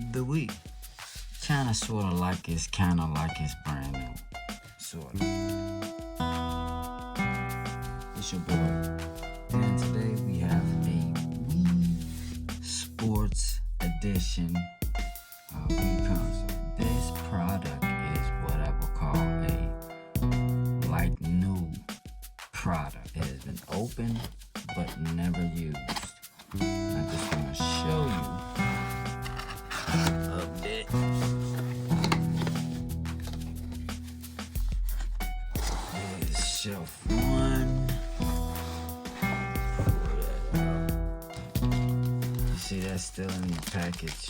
The Wii. Kinda sorta like it's kinda like it's brand new. Sorta. It's your boy. And today we have a Wii Sports edition Wii console. This product is what I would call a like new product. It has been opened but never used. I just want to show you a bit. Here's shelf one. Pull that out. You see that's still in the package.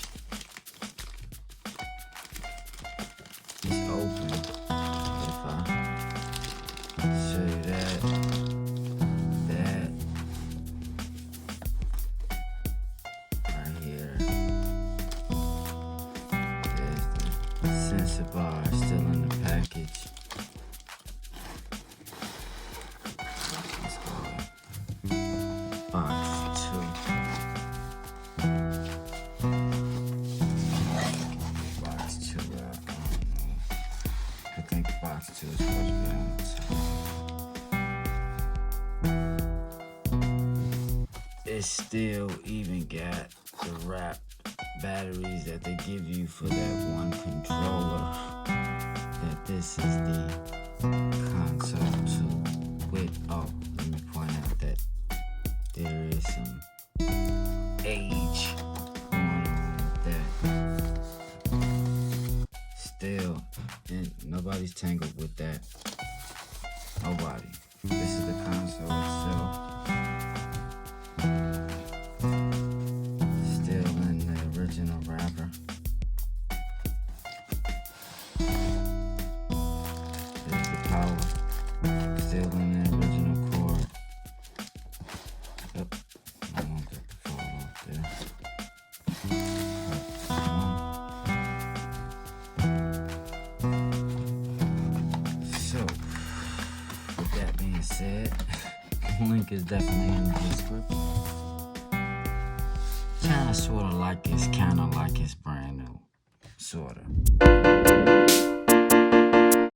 It's open. If I show you that. Sensor bar still in the package. Let's go. Box 2. Box 2 out. I don't know. I think box 2 is supposed to be on the top. It still even got the wrap batteries that they give you for that one controller. That this is the console 2 with, let me point out that there is some age going on with that. Still, and nobody's tangled with that. Nobody. This is the console itself. Original wrapper. There's the power. Still in the original cord. Yep. I want that to fall off there. So, with that being said, link is definitely in the description. Kinda sorta like it's brand new. Sorta.